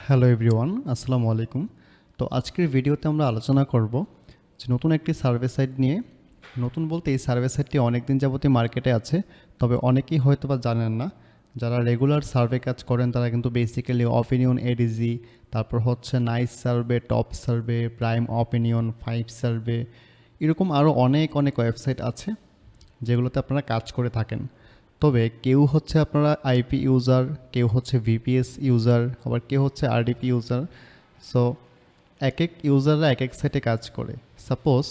Hello everyone, আসসালামু আলাইকুম। তো আজকের ভিডিওতে আমরা আলোচনা করব যে নতুন একটি সার্ভে সাইট নিয়ে। নতুন বলতে এই সার্ভে সাইটটি অনেক দিন যাবতই মার্কেটে আছে, তবে অনেকেই হয়তো বা জানেন না। যারা রেগুলার সার্ভে কাজ করেন তারা কিন্তু বেসিক্যালি অপিনিয়ন এডিজি, তারপর হচ্ছে nice survey, top survey, prime opinion, five survey, এরকম আরও অনেক অনেক ওয়েবসাইট আছে যেগুলোতে আপনারা কাজ করে থাকেন। তবে কেউ হচ্ছে আপনারা আইপি ইউজার, কেউ হচ্ছে ভিপিএস ইউজার, আবার কেউ হচ্ছে আরডিপি ইউজার। সো এক এক ইউজাররা এক এক সাইটে কাজ করে। সাপোজ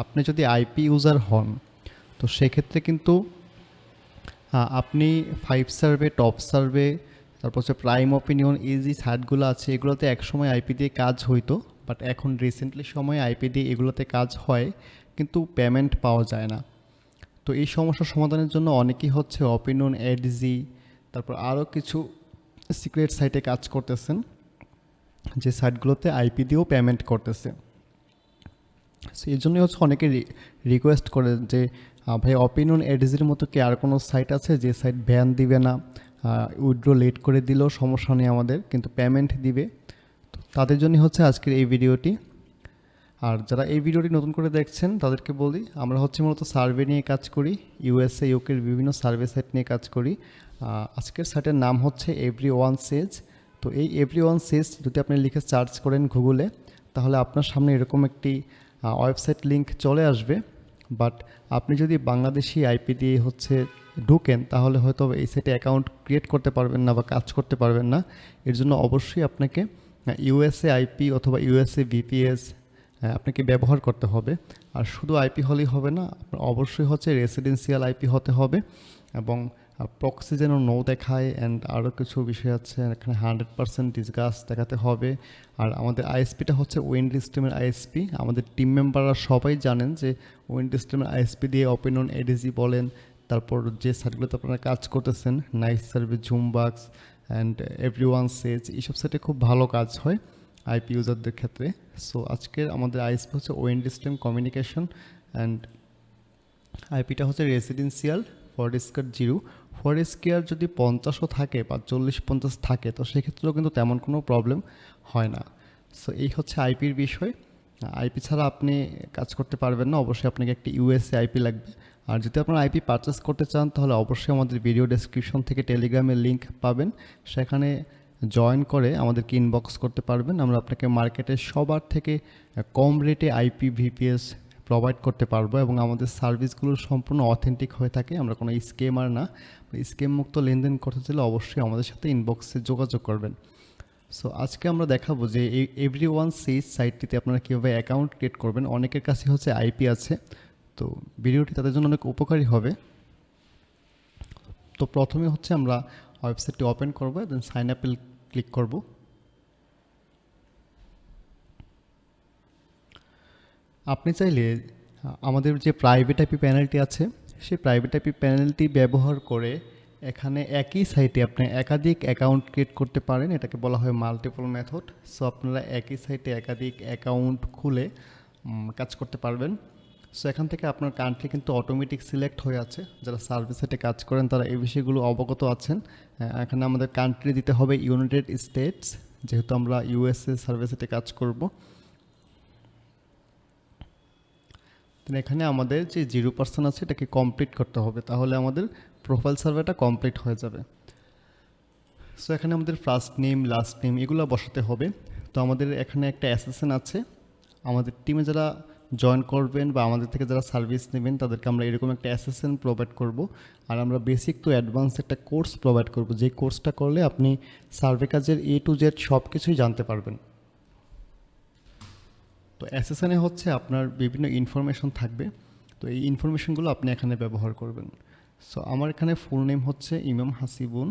আপনি যদি আইপি ইউজার হন, তো সেক্ষেত্রে কিন্তু আপনি ফাইভ সার্ভে, টপ সার্ভে, তারপর হচ্ছে প্রাইম অপিনিয়ন, এই যে সাইটগুলো আছে এগুলোতে একসময় আইপি দিয়ে কাজ হইতো, বাট এখন রিসেন্টলি সময়ে আইপি দিয়ে এগুলোতে কাজ হয় কিন্তু পেমেন্ট পাওয়া যায় না। তো এই সমস্যার সমাধানের জন্য অনেকেই হচ্ছে অপিনিয়ন এডিজি, তারপর আরও কিছু সিক্রেট সাইটে কাজ করতেছেন, যে সাইটগুলোতে আইপি দিয়েও পেমেন্ট করতেছে। সো এই জন্যই হচ্ছে অনেকে রিকোয়েস্ট করে যে ভাই অপিনিয়ন এডিজির মতো কি আর কোনো সাইট আছে যে সাইট ব্যান দিবে না, উইথড্র লেট করে দিলেও সমস্যা নেই আমাদের, কিন্তু পেমেন্ট দিবে। তো তাদের জন্য হচ্ছে আজকের এই ভিডিওটি। আর যারা এই ভিডিওটি নতুন করে দেখছেন তাদেরকে বলি, আমরা হচ্ছে মূলত সার্ভে নিয়ে কাজ করি, ইউএসএ ইউকের বিভিন্ন সার্ভে সাইট নিয়ে কাজ করি। আজকের সাইটের নাম হচ্ছে এভরিওয়ান সেজ। তো এই এভরিওয়ান সেজ যদি আপনি লিখে সার্চ করেন গুগলে, তাহলে আপনার সামনে এরকম একটি ওয়েবসাইট লিঙ্ক চলে আসবে। বাট আপনি যদি বাংলাদেশি আইপি দিয়ে হচ্ছে ঢুকেন, তাহলে হয়তো এই সাইটে অ্যাকাউন্ট ক্রিয়েট করতে পারবেন না বা কাজ করতে পারবেন না। এর জন্য অবশ্যই আপনাকে ইউএসএ আইপি অথবা ইউএসএ ভিপিএস আপনাকে ব্যবহার করতে হবে। আর শুধু আইপি হলেই হবে না, আপনার অবশ্যই হচ্ছে রেসিডেন্সিয়াল আইপি হতে হবে, এবং প্রক্সি যেন নো দেখায়, অ্যান্ড আরও কিছু বিষয় আছে এখানে 100% ডিসগাস দেখাতে হবে। আর আমাদের আইএসপিটা হচ্ছে উইন্ড সিস্টেমের আইএসপি। আমাদের টিম মেম্বাররা সবাই জানেন যে উইন্ড সিস্টেমের আইএসপি দিয়ে অপিনিয়ন এডিজি বলেন, তারপর যে সাইটগুলোতে আপনারা কাজ করতেছেন, নাইস সার্ভে, জুমবাক্স অ্যান্ড এভরিওয়ান সেজ, এইসব সাইটে খুব ভালো কাজ হয় আইপি ইউজারদের ক্ষেত্রে। সো আজকের আমাদের আইএসপি হচ্ছে ওয়েন্ড সিস্টেম কমিউনিকেশন, অ্যান্ড আইপিটা হচ্ছে রেসিডেন্সিয়াল ফরস্কোয়ার 0। ফরস্কোয়ার যদি 50ও থাকে বা 40-50 থাকে, তো সেক্ষেত্রেও কিন্তু তেমন কোনো প্রবলেম হয় না। সো এই হচ্ছে আইপির বিষয়। আইপি ছাড়া আপনি কাজ করতে পারবেন না, অবশ্যই আপনাকে একটি ইউএসএ আইপি লাগবে। আর যদি আপনারা আইপি পারচেস করতে চান, তাহলে অবশ্যই আমাদের ভিডিও ডেসক্রিপশন থেকে টেলিগ্রামের লিঙ্ক পাবেন, সেখানে জয়েন করে আমাদেরকে ইনবক্স করতে পারবেন। আমরা আপনাকে মার্কেটের সবার থেকে কম রেটে আইপি ভিপিএস প্রোভাইড করতে পারবো, এবং আমাদের সার্ভিসগুলো সম্পূর্ণ অথেন্টিক হয়ে থাকে। আমরা কোনো স্কেমার না। স্কেম মুক্ত লেনদেন করতে চাইলে অবশ্যই আমাদের সাথে ইনবক্সে যোগাযোগ করবেন। সো আজকে আমরা দেখাবো যে এই এভরিওয়ান সেজ সাইটটিতে আপনারা কীভাবে অ্যাকাউন্ট ক্রিয়েট করবেন। অনেকের কাছে হচ্ছে আইপি আছে, তো ভিডিওটি তাদের জন্য অনেক উপকারী হবে। তো প্রথমে হচ্ছে আমরা ওয়েবসাইটটি ওপেন করবো, দেন সাইন আপে ক্লিক করব। আপনি চাইলে আমাদের যে প্রাইভেট আইপি প্যানেলটি আছে, সেই প্রাইভেট আইপি প্যানেলটি ব্যবহার করে এখানে একই সাইটে আপনি একাধিক অ্যাকাউন্ট ক্রিয়েট করতে পারেন। এটাকে বলা হয় মাল্টিপল মেথড। সো আপনারা একই সাইটে একাধিক অ্যাকাউন্ট খুলে কাজ করতে পারবেন। সো এখান থেকে আপনার কান্ট্রি কিন্তু অটোমেটিক সিলেক্ট হয়ে আছে। যারা সার্ভিস সাইটে কাজ করেন তারা এই বিষয়গুলো অবগত আছেন। এখানে আমাদের কান্ট্রি দিতে হবে ইউনাইটেড স্টেটস, যেহেতু আমরা ইউএসএ সার্ভিস সাইটে কাজ করব। এখানে আমাদের যে 0% আছে এটাকে কমপ্লিট করতে হবে, তাহলে আমাদের প্রোফাইল সার্ভেটা কমপ্লিট হয়ে যাবে। সো এখানে আমাদের ফার্স্ট নেম, লাস্ট নেম এগুলো বসাতে হবে। তো আমাদের এখানে একটা অ্যাসেসেন আছে। আমাদের টিমে যারা জয়েন করবেন বা আমাদের থেকে যারা সার্ভিস নেবেন তাদেরকে আমরা এরকম একটা অ্যাসেসেন প্রোভাইড করব। আর আমরা বেসিক টু অ্যাডভান্স একটা কোর্স প্রোভাইড করব, যে কোর্সটা করলে আপনি সার্ভে কাজের A to Z সব কিছুই জানতে পারবেন। তো অ্যাসেসনে হচ্ছে আপনার বিভিন্ন ইনফরমেশন থাকবে, তো এই ইনফরমেশনগুলো আপনি এখানে ব্যবহার করবেন। সো আমার এখানে ফুল নেম হচ্ছে ইমাম হাসিবুন,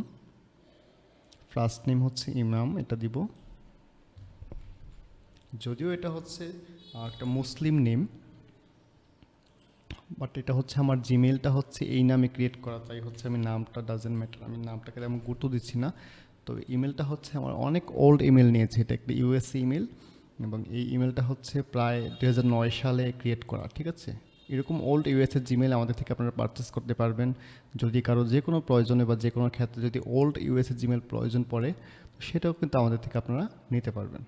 ফার্স্ট নেম হচ্ছে ইমাম, এটা দিব। যদিও এটা হচ্ছে একটা মুসলিম নেম, বাট এটা হচ্ছে আমার জিমেলটা হচ্ছে এই নামে ক্রিয়েট করা, তাই হচ্ছে আমি নামটা ডাজেন্ট ম্যাটার, আমি নামটাকে তেমন গুরুত্ব দিচ্ছি না। তো ইমেলটা হচ্ছে আমার অনেক ওল্ড ইমেল নিয়েছে, এটা একটা ইউএসএ ইমেল, এবং এই ইমেলটা হচ্ছে প্রায় 2009 সালে ক্রিয়েট করা। ঠিক আছে, এরকম ওল্ড ইউএসএ জিমেল আমাদের থেকে আপনারা পারচেস করতে পারবেন। যদি কারো যে কোনো প্রয়োজনে বা যে কোনো ক্ষেত্রে যদি ওল্ড ইউএসএ জিমেল প্রয়োজন পড়ে, সেটাও কিন্তু আমাদের থেকে আপনারা নিতে পারবেন।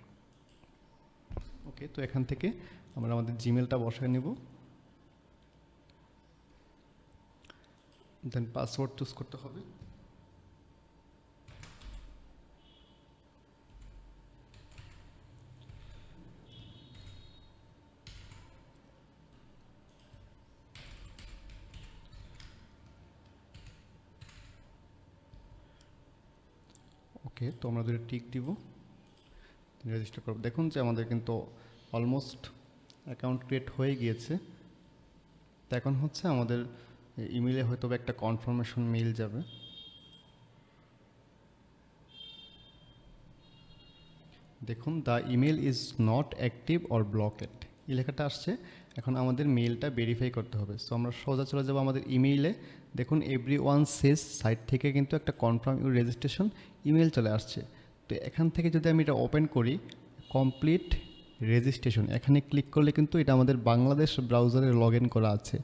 ওকে, তো এখান থেকে আমরা আমাদের জিমেলটা বসায় নেব, দেন পাসওয়ার্ড চুজ করতে হবে। ওকে, তো আমরা দুটো টিক দিব, রেজিস্টার করব। দেখুন যে আমাদের কিন্তু অলমোস্ট অ্যাকাউন্ট ক্রিয়েট হয়ে গিয়েছে। তো এখন হচ্ছে আমাদের ইমেইলে হয়তো একটা কনফার্মেশন মেইল যাবে। দেখুন, the email is not active or blocked এই লেখাটা আসছে। এখন আমাদের মেইলটা ভেরিফাই করতে হবে। সো আমরা সোজা চলে যাব আমাদের ইমেইলে। দেখুন এভরিওয়ান সেজ সাইট থেকে কিন্তু একটা কনফার্ম ইউর রেজিস্ট্রেশন ইমেল চলে আসছে। তো এখান থেকে যদি আমি এটা ওপেন করি, কমপ্লিট রেজিস্ট্রেশন এখানে ক্লিক করলে কিন্তু এটা আমাদের বাংলাদেশ ব্রাউজারে লগ ইন করা আছে।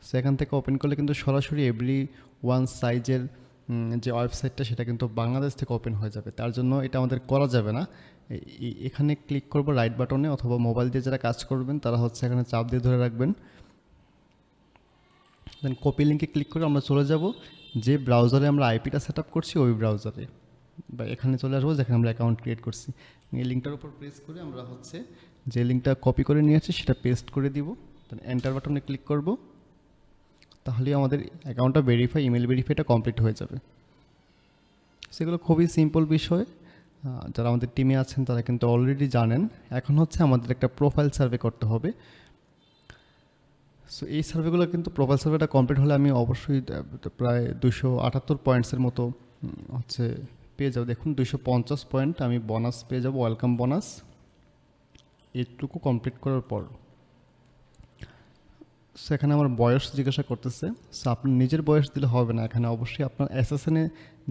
সো এখান থেকে ওপেন করলে কিন্তু সরাসরি এভরিওয়ান সাইজের যে ওয়েবসাইটটা সেটা কিন্তু বাংলাদেশ থেকে ওপেন হয়ে যাবে। তার জন্য এটা আমাদের করা যাবে না। এখানে ক্লিক করব রাইট বাটনে, অথবা মোবাইল দিয়ে যারা কাজ করবেন তারা হচ্ছে এখানে চাপ দিয়ে ধরে রাখবেন। দেন কপি লিঙ্কে ক্লিক করে আমরা চলে যাব যে ব্রাউজারে আমরা আইপিটা সেট আপ করছি ওই ব্রাউজারে, বা এখানে চলে আসবো যেখানে আমরা অ্যাকাউন্ট ক্রিয়েট করছি। এই লিঙ্কটার উপর প্রেস করে আমরা হচ্ছে যে লিঙ্কটা কপি করে নিয়ে আসছি সেটা পেস্ট করে দিব। দেন এন্টার বাটনে ক্লিক করব, তাহলে আমাদের অ্যাকাউন্টটা ভেরিফাই, ইমেল ভেরিফাইটা কমপ্লিট হয়ে যাবে। সেগুলো খুবই সিম্পল বিষয়, যারা আমাদের টিমে আছেন তারা কিন্তু অলরেডি জানেন। এখন হচ্ছে আমাদের একটা প্রোফাইল সার্ভে করতে হবে। সো এই সার্ভেগুলো কিন্তু প্রোফাইল সার্ভেটা কমপ্লিট হলে আমি অবশ্যই প্রায় 278 পয়েন্টসের মতো হচ্ছে পেয়ে যাবো। দেখুন 250 পয়েন্ট আমি বোনাস পেয়ে যাবো, ওয়েলকাম বোনাস, এইটুকু কমপ্লিট করার পর। সো এখানে আমার বয়স জিজ্ঞাসা করতেছে। সো আপনি নিজের বয়স দিলে হবে না, এখানে অবশ্যই আপনার এসএসএনে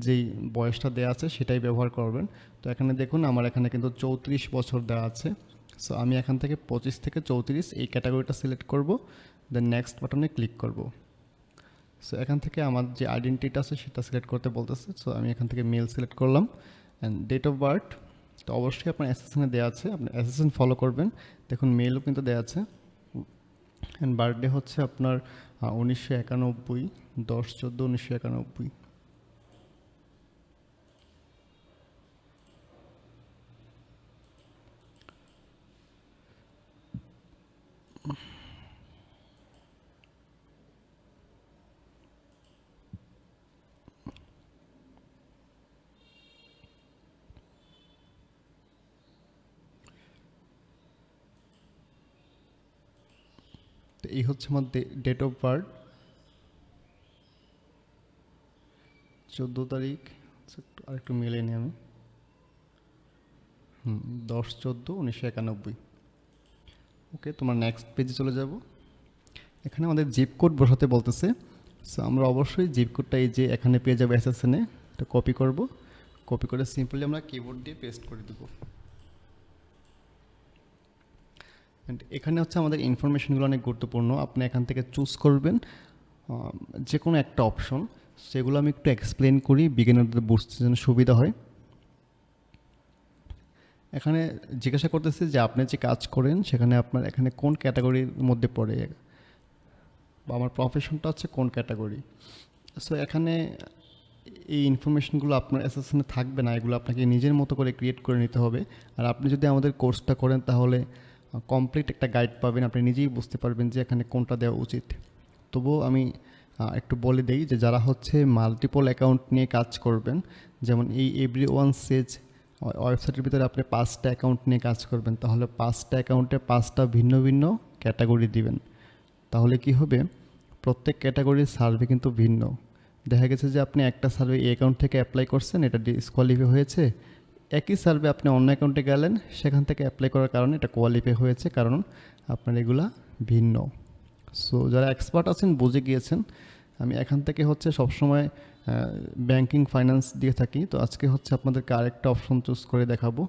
যেই বয়সটা দেওয়া আছে সেটাই ব্যবহার করবেন। তো এখানে দেখুন আমার এখানে কিন্তু 34 বছর দেওয়া আছে। সো আমি এখান থেকে 25 থেকে 34 এই ক্যাটাগরিটা সিলেক্ট করব, দেন নেক্সট বাটনে ক্লিক করব। সো এখান থেকে আমার যে আইডেন্টিটি আছে সেটা সিলেক্ট করতে বলতেছে। সো আমি এখান থেকে মেল সিলেক্ট করলাম, অ্যান্ড ডেট অফ বার্থ তো অবশ্যই আপনার এসএসএনে দেওয়া আছে, আপনি এসএসএন ফলো করবেন। দেখুন মেলও কিন্তু দেওয়া আছে। অ্যান্ড বার্থডে হচ্ছে আপনার 1991, 10/14/1991। তো এই হচ্ছে আমার ডেট অফ বার্থ, 14 তারিখ। আরেকটু মিলে নিই আমি, 10/14/1991। ওকে, তোমার নেক্সট পেজে চলে যাব। এখানে আমাদের জিপ কোড বসাতে বলতেছে। সো আমরা অবশ্যই জিপ কোডটা এই যে এখানে পেয়ে যাবো এসএসএনে, এটা কপি করব। কপি করে সিম্পলি আমরা কিবোর্ড দিয়ে পেস্ট করে দেবো। অ্যান্ড এখানে হচ্ছে আমাদের ইনফরমেশনগুলো অনেক গুরুত্বপূর্ণ। আপনি এখান থেকে চুজ করবেন যে কোনো একটা অপশন, সেগুলো আমি একটু এক্সপ্লেন করি বিগিনারদের বুঝতে যেন সুবিধা হয়। এখানে জিজ্ঞাসা করতেছে যে আপনি যে কাজ করেন সেখানে আপনার এখানে কোন ক্যাটাগরির মধ্যে পড়ে, বা আমার প্রফেশনটা হচ্ছে কোন ক্যাটাগরি। সো এখানে এই ইনফরমেশনগুলো আপনার অ্যাসেসনে থাকবে না, এগুলো আপনাকে নিজের মতো করে ক্রিয়েট করে নিতে হবে। আর আপনি যদি আমাদের কোর্সটা করেন তাহলে কমপ্লিট একটা গাইড পাবেন, আপনি নিজেই বুঝতে পারবেন যে এখানে কোনটা দেওয়া উচিত। তবুও আমি একটু বলে দেই যে যারা হচ্ছে মাল্টিপল অ্যাকাউন্ট নিয়ে কাজ করবেন, যেমন এই এভরিওয়ান সেজ ওয়েবসাইটের ভিতরে আপনি 5টা অ্যাকাউন্ট নিয়ে কাজ করবেন, তাহলে 5টা অ্যাকাউন্টে 5টা ভিন্ন ভিন্ন ক্যাটাগরি দিবেন। তাহলে কি হবে, প্রত্যেক ক্যাটাগরির সার্ভে কিন্তু ভিন্ন। দেখা গেছে যে আপনি একটা সার্ভে এই অ্যাকাউন্ট থেকে অ্যাপ্লাই করছেন, এটা ডিসকোয়ালিফাই হয়েছে। একই সার্ভে আপনি অন্য অ্যাকাউন্টে গেলেন, সেখান থেকে অ্যাপ্লাই করার কারণে এটা কোয়ালিফাই হয়েছে, কারণ আপনার এগুলা ভিন্ন। সো যারা এক্সপার্ট আছেন বুঝে গিয়েছেন। আমি এখান থেকে হচ্ছে সবসময় ব্যাংকিং ফাইন্যান্স দিয়ে থাকি। তো আজকে হচ্ছে আপনাদেরকে আরেকটা অপশন চুজ করে দেখাবো।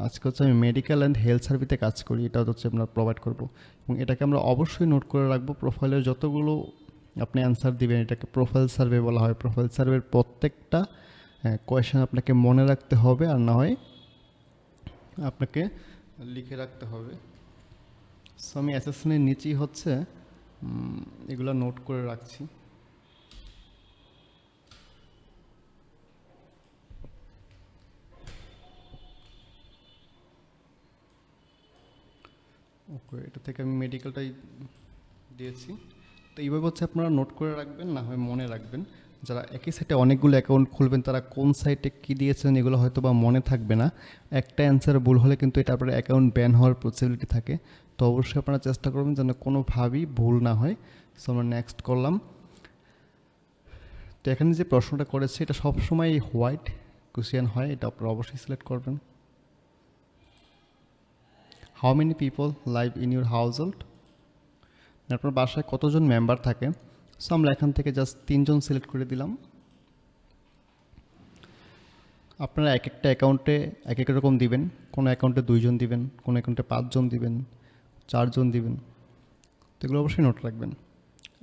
আজকে হচ্ছে আমি মেডিকেল অ্যান্ড হেলথ সার্ভিসে কাজ করি, এটা হচ্ছে আমরা প্রোভাইড করব। এবং এটাকে আমরা অবশ্যই নোট করে রাখবো। প্রোফাইলের যতগুলো আপনি অ্যান্সার দিবেন এটাকে প্রোফাইল সার্ভে বলা হয়। প্রোফাইল সার্ভের প্রত্যেকটা কোয়েশ্চেন আপনাকে মনে রাখতে হবে, আর না হয় আপনাকে লিখে রাখতে হবে। সো আমি অ্যাসেসমেন্টের নিচেই হচ্ছে এগুলো নোট করে রাখছি। ওকে, এটা থেকে আমি মেডিকেলটাই দিয়েছি। তো এইভাবে হচ্ছে আপনারা নোট করে রাখবেন, না হয় মনে রাখবেন। যারা একই সাইটে অনেকগুলো অ্যাকাউন্ট খুলবেন তারা কোন সাইটে কী দিয়েছেন এগুলো হয়তো বা মনে থাকবে না। একটা অ্যান্সার ভুল হলে কিন্তু এটা আপনার অ্যাকাউন্ট ব্যান হওয়ার পসিবিলিটি থাকে। তো অবশ্যই আপনারা চেষ্টা করবেন যেন কোনোভাবেই ভুল না হয়। সো আমরা নেক্সট করলাম। তো এখানে যে প্রশ্নটা করেছে এটা সবসময় হোয়াইট কোশ্চেন হয়, এটা আপনারা অবশ্যই সিলেক্ট করবেন। How many people live in your house hold, আপনার বাসায় কতজন মেম্বার থাকে। সো আমরা এখান থেকে জাস্ট 3 জন সিলেক্ট করে দিলাম। আপনারা এক একটা অ্যাকাউন্টে এক এক রকম দিবেন, কোনো অ্যাকাউন্টে 2 জন দিবেন, কোনো অ্যাকাউন্টে 5 জন দিবেন, 4 জন দিবেন। তো এগুলো অবশ্যই নোট রাখবেন।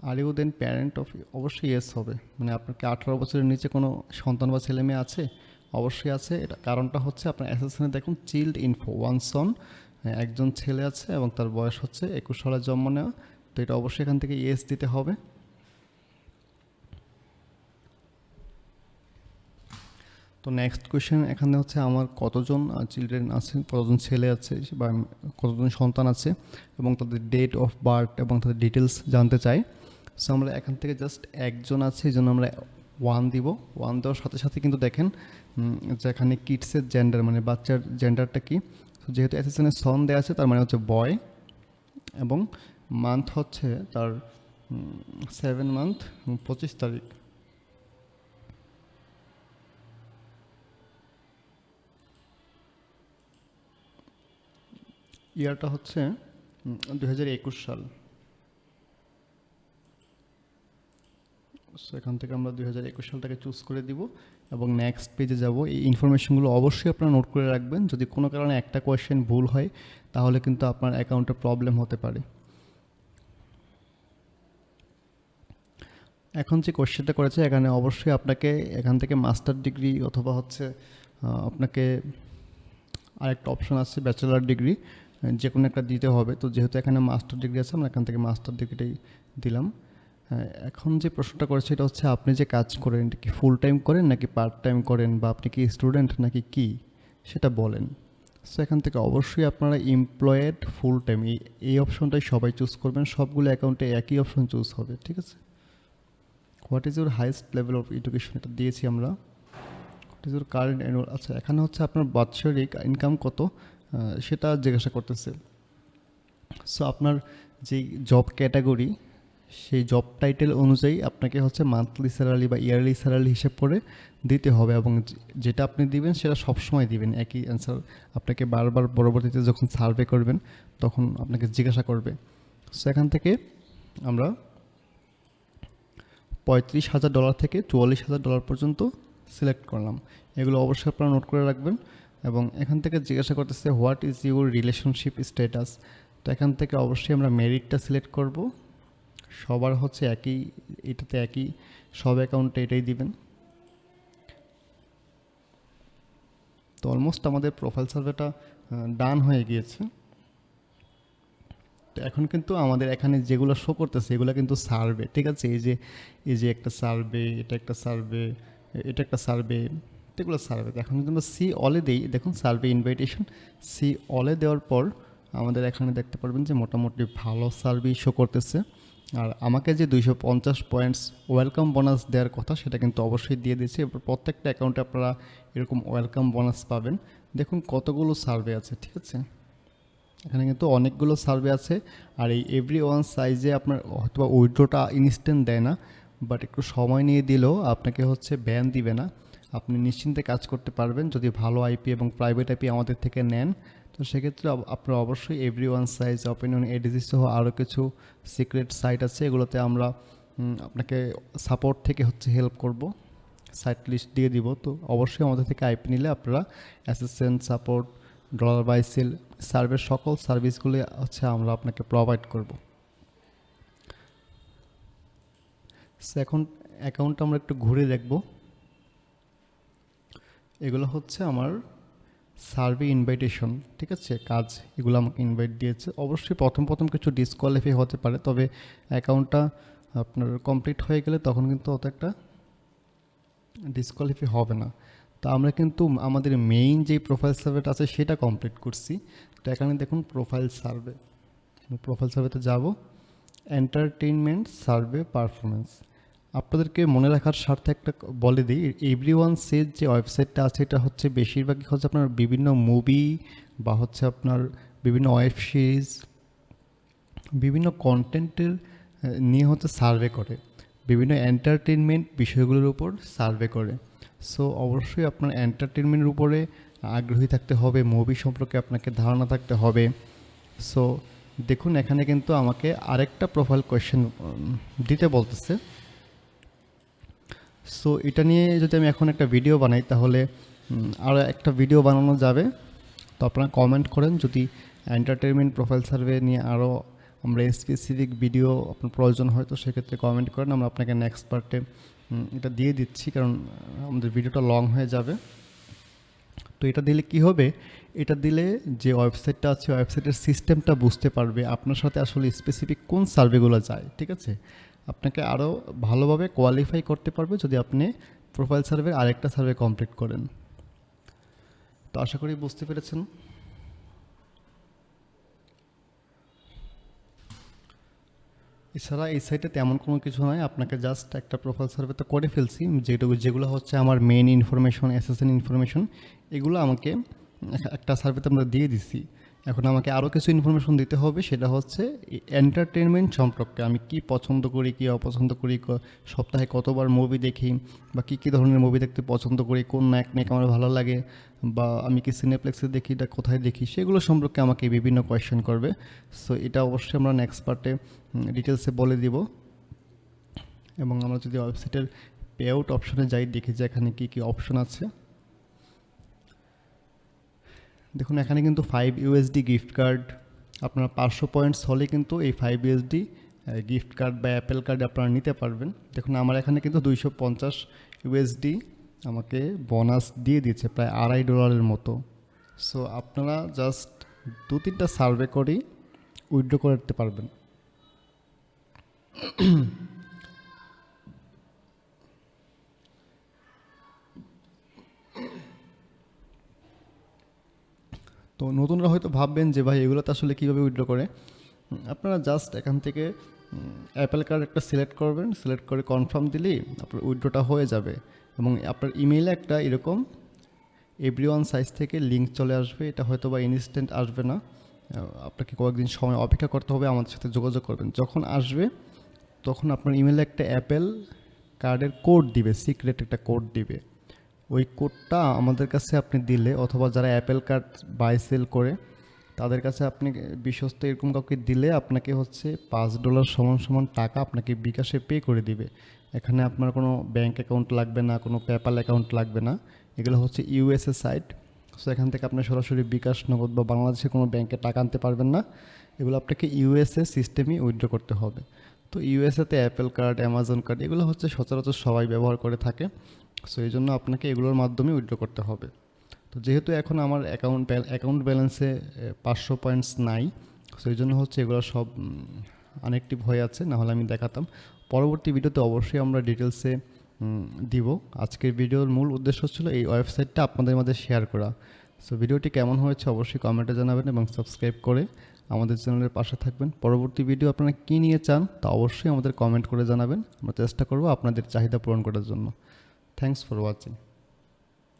Are you then parent of, অবশ্যই ইয়েস হবে, মানে আপনার কি 18 বছরের নিচে কোনো সন্তান বা ছেলে মেয়ে আছে? অবশ্যই আছে। এটা কারণটা হচ্ছে আপনার অ্যাসেসনে দেখুন চিল্ড ইনফো ওয়ান সন, একজন ছেলে আছে এবং তার বয়স হচ্ছে 21 সালে জন্ম নেওয়া। তো এটা অবশ্যই এখান থেকে ইয়েস দিতে হবে। তো নেক্সট কোয়েশ্চেন এখানে হচ্ছে আমার কতজন চিলড্রেন আছে, কতজন ছেলে আছে বা কতজন সন্তান আছে এবং তাদের ডেট অফ বার্থ এবং তাদের ডিটেলস জানতে চাই। সো আমরা এখান থেকে জাস্ট একজন আছে, এই জন্য আমরা 1 দিব। 1 দেওয়ার সাথে সাথে কিন্তু দেখেন যে এখানে কিডসের জেন্ডার, মানে বাচ্চার জেন্ডারটা কি। তো যেহেতু অ্যাসেসনে সন দেওয়া আছে তার মানে হচ্ছে বয়, এবং মান্থ হচ্ছে তার 7 মান্থ 25 তারিখ। ইয়ারটা হচ্ছে 2021 সাল। সো এখান থেকে আমরা 2021 সালটাকে চুজ করে দিব এবং নেক্সট পেজে যাব। এই ইনফরমেশনগুলো অবশ্যই আপনারা নোট করে রাখবেন। যদি কোনো কারণে একটা কোয়েশ্চেন ভুল হয় তাহলে কিন্তু আপনার অ্যাকাউন্টে প্রবলেম হতে পারে। এখন যে কোয়েশ্চেনটা করেছে এখানে অবশ্যই আপনাকে এখান থেকে মাস্টার ডিগ্রি অথবা হচ্ছে আপনাকে আরেকটা অপশন আছে ব্যাচেলার ডিগ্রি, যে কোনো একটা দিতে হবে। তো যেহেতু এখানে মাস্টার ডিগ্রি আছে আমরা এখান থেকে মাস্টার ডিগ্রিটাই দিলাম। এখন যে প্রশ্নটা করেছে এটা হচ্ছে আপনি যে কাজ করেন এটা কি ফুল টাইম করেন নাকি পার্ট টাইম করেন, বা আপনি কি স্টুডেন্ট নাকি কি, সেটা বলেন। সো এখান থেকে অবশ্যই আপনারা এমপ্লয়েড ফুল টাইম এই অপশনটাই সবাই চুজ করবেন। সবগুলো অ্যাকাউন্টে একই অপশন চুজ হবে, ঠিক আছে। What is your highest level of education, এটা দিয়েছি আমরা। What is your current annual, আচ্ছা এখানে হচ্ছে আপনার বাৎসরিক ইনকাম কত সেটা জিজ্ঞাসা করতেছে। সো আপনার যেই জব ক্যাটাগরি সেই জব টাইটেল অনুযায়ী আপনাকে হচ্ছে মান্থলি স্যালারি বা ইয়ারলি স্যালারি হিসেব করে দিতে হবে, এবং যেটা আপনি দিবেন সেটা সবসময় দিবেন একই অ্যান্সার। আপনাকে বারবার পরবর্তীতে যখন সার্ভে করবেন তখন আপনাকে জিজ্ঞাসা করবে। সো এখান থেকে আমরা $35,000 থেকে $44,000 পর্যন্ত সিলেক্ট করলাম। এগুলো অবশ্যই আপনারা নোট করে রাখবেন। এবং এখান থেকে জিজ্ঞাসা করতেছে what is your relationship status. তো এখান থেকে অবশ্যই আমরা মেরিটটা সিলেক্ট করব। সবার হচ্ছে একই, এটাতে একই, সব অ্যাকাউন্টে এটাই দিবেন। তো অলমোস্ট আমাদের প্রোফাইল সার্ভেটা ডান হয়ে গিয়েছে। তো এখন কিন্তু আমাদের এখানে যেগুলো শো করতেছে এগুলো কিন্তু সার্ভে, ঠিক আছে। এই যে একটা সার্ভে, এটা একটা সার্ভে, এটা একটা সার্ভে, এগুলো সার্ভে। এখন যদি আমরা সি অলে দিই, দেখুন সার্ভে ইনভাইটেশন, সি অলে দেওয়ার পর আমাদের এখানে দেখতে পারবেন যে মোটামুটি ভালো সার্ভে শো করতেছে। আর আমাকে যে 250 পয়েন্টস ওয়েলকাম বোনাস দেওয়ার কথা সেটা কিন্তু অবশ্যই দিয়ে দিয়েছি। এবার প্রত্যেকটা অ্যাকাউন্টে আপনারা এরকম ওয়েলকাম বোনাস পাবেন। দেখুন কতগুলো সার্ভে আছে, ঠিক আছে। এখানে কিন্তু অনেকগুলো সার্ভে আছে। আর এই এভরি ওয়ান সাইজে আপনার হয়তো উইথড্রটা ইনস্ট্যান্ট দেয় না, বাট একটু সময় নিয়ে দিলেও আপনাকে হচ্ছে ব্যান দিবে না। আপনি নিশ্চিন্তে কাজ করতে পারবেন যদি ভালো আইপি এবং প্রাইভেট আইপি আমাদের থেকে নেন। তো সেক্ষেত্রে আপনার অবশ্যই every one size, opinion, ADG সহ আরও কিছু সিক্রেট সাইট আছে, এগুলোতে আমরা আপনাকে সাপোর্ট থেকে হচ্ছে হেল্প করব, সাইট লিস্ট দিয়ে দিব। তো অবশ্যই আমাদের থেকে আইপি নিলে আপনারা assistant, support, dollar buy sell সার্ভের সকল সার্ভিসগুলি হচ্ছে আমরা আপনাকে প্রোভাইড করব। সো এখন অ্যাকাউন্টটা আমরা একটু ঘুরে দেখব। এগুলো হচ্ছে আমার সার্ভে ইনভাইটেশন, ঠিক আছে, কাজ, এগুলো আমাকে ইনভাইট দিয়েছে। অবশ্যই প্রথম প্রথম কিছু ডিসকোয়ালিফাই হতে পারে, তবে অ্যাকাউন্টটা আপনার কমপ্লিট হয়ে গেলে তখন কিন্তু অত একটা ডিসকোয়ালিফাই হবে না। তো আমরা কিন্তু আমাদের মেইন যে প্রোফাইল সার্ভেটা আছে সেটা কমপ্লিট করছি। তো এখানে দেখুন প্রোফাইল সার্ভেতে যাব, এন্টারটেইনমেন্ট সার্ভে পারফরমেন্স। আপনাদেরকে মনে রাখার স্বার্থে একটা বলে দিই, এভরিওয়ান সেজ যে ওয়েবসাইটটা আছে এটা হচ্ছে বেশিরভাগই হচ্ছে আপনার বিভিন্ন মুভি বা হচ্ছে আপনার বিভিন্ন ওয়েব সিরিজ, বিভিন্ন কন্টেন্টের নিয়ে হচ্ছে সার্ভে করে, বিভিন্ন এন্টারটেনমেন্ট বিষয়গুলোর উপর সার্ভে করে। সো অবশ্যই আপনার এন্টারটেনমেন্টের উপরে আগ্রহী থাকতে হবে, মুভি সম্পর্কে আপনাকে ধারণা থাকতে হবে। সো দেখুন এখানে কিন্তু আমাকে আরেকটা প্রোফাইল কোয়েশ্চেন দিতে বলতেছে। সো এটা নিয়ে যদি আমি এখন একটা ভিডিও বানাই তাহলে আর একটা ভিডিও বানানো যাবে। তো আপনারা কমেন্ট করেন যদি এন্টারটেনমেন্ট প্রোফাইল সার্ভে নিয়ে আরও আমরা স্পেসিফিক ভিডিও আপনার প্রয়োজন হয়, তো সেক্ষেত্রে কমেন্ট করেন, আমরা আপনাকে নেক্সট পার্টে এটা দিয়ে দিচ্ছি, কারণ আমাদের ভিডিওটা লং হয়ে যাবে। তো এটা দিলে কি হবে, এটা দিলে যে ওয়েবসাইটটা আছে ওয়েবসাইটের সিস্টেমটা বুঝতে পারবে আপনার সাথে আসলে স্পেসিফিক কোন সার্ভেগুলো যায়, ঠিক আছে। আপনাকে আরও ভালোভাবে কোয়ালিফাই করতে পারবে যদি আপনি প্রোফাইল সার্ভের আরেকটা সার্ভে কমপ্লিট করেন। তো আশা করি বুঝতে পেরেছেন। এছাড়া এই সাইটে তেমন কোনো কিছু নয়, আপনাকে জাস্ট একটা প্রোফাইল সার্ভে তো করে ফেলছি, যেগুলো হচ্ছে আমার মেইন ইনফরমেশন, এসএসএন ইনফরমেশন, এগুলো আমাকে একটা সার্ভেতে আমরা দিয়ে দিছি। এখন আমাকে আরও কিছু ইনফরমেশন দিতে হবে, সেটা হচ্ছে এন্টারটেনমেন্ট সম্পর্কে, আমি কি পছন্দ করি কি অপছন্দ করি, সপ্তাহে কতবার মুভি দেখি, বা কী ধরনের মুভি দেখতে পছন্দ করি, কোন নায়ক আমার ভালো লাগে, বা আমি কি সিনেপ্লেক্সে দেখি, এটা কোথায় দেখি, সেগুলো সম্পর্কে আমাকে বিভিন্ন কোয়েশ্চেন করবে। সো এটা অবশ্যই আমরা নেক্সট পার্টে ডিটেলসে বলে দিব। এবং আমরা যদি ওয়েবসাইটের পে আউট অপশনে যাই, দেখি যে এখানে কী কী অপশন আছে। দেখুন এখানে কিন্তু 5 USD গিফট কার্ড, আপনার 500 পয়েন্টস হলে কিন্তু এই 5 USD গিফট কার্ড বা অ্যাপেল কার্ড আপনারা নিতে পারবেন। দেখুন আমার এখানে কিন্তু 250 USD আমাকে বোনাস দিয়ে দিচ্ছে, প্রায় $2.5 মতো। সো আপনারা জাস্ট 2-3টা সার্ভে করেই উইথড্র করতে পারবেন। তো নতুনরা হয়তো ভাববেন যে ভাই এগুলো তো আসলে কীভাবে উইথড্র করে। আপনারা জাস্ট এখান থেকে অ্যাপেল কার্ড একটা সিলেক্ট করবেন, সিলেক্ট করে কনফার্ম দিলেই আপনার উইথড্রটা হয়ে যাবে। এবং আপনার ইমেইলে একটা এরকম এভরিওয়ান সাইজ থেকে লিঙ্ক চলে আসবে। এটা হয়তো বা ইনস্ট্যান্ট আসবে না, আপনাকে কয়েকদিন সময় অপেক্ষা করতে হবে, আমাদের সাথে যোগাযোগ করবেন। যখন আসবে তখন আপনার ইমেইলে একটা অ্যাপেল কার্ডের কোড দিবে, সিক্রেট একটা কোড দিবে। ওই কোডটা আমাদের কাছে আপনি দিলে, অথবা যারা অ্যাপেল কার্ড বাই সেল করে তাদের কাছে আপনি বিশ্বস্ত এরকম কাউকে দিলে আপনাকে হচ্ছে $5 সমান টাকা আপনাকে বিকাশে পে করে দিবে। এখানে আপনার কোনো ব্যাঙ্ক অ্যাকাউন্ট লাগবে না, কোনো পেপ্যাল অ্যাকাউন্ট লাগবে না। এগুলো হচ্ছে ইউএসএ সাইট। সো এখান থেকে আপনি সরাসরি বিকাশ, নগদ বা বাংলাদেশের কোনো ব্যাঙ্কে টাকা আনতে পারবেন না। এগুলো আপনাকে ইউএসএ সিস্টেমই উইথড্র করতে হবে। তো ইউএসএতে অ্যাপেল কার্ড, অ্যামাজন কার্ড এগুলো হচ্ছে সচরাচর সবাই ব্যবহার করে থাকে। সো এই জন্য আপনাকে এগুলোর মাধ্যমে উইথড্র করতে হবে। তো যেহেতু এখন আমার অ্যাকাউন্ট ব্যালেন্সে 500 পয়েন্টস নাই, সো এই জন্য হচ্ছে এগুলো সব আনঅ্যাক্টিভ হয়ে আছে, নাহলে আমি দেখাতাম। পরবর্তী ভিডিওতে অবশ্যই আমরা ডিটেলসে দিব। আজকের ভিডিওর মূল উদ্দেশ্য ছিল এই ওয়েবসাইটটা আপনাদের মধ্যে শেয়ার করা। সো ভিডিওটি কেমন হয়েছে অবশ্যই কমেন্টে জানাবেন এবং সাবস্ক্রাইব করে আমাদের চ্যানেলের পাশে থাকবেন। পরবর্তী ভিডিও আপনারা কী নিয়ে চান তা অবশ্যই আমাদের কমেন্ট করে জানাবেন, আমরা চেষ্টা করব আপনাদের চাহিদা পূরণ করার জন্য। Thanks for watching.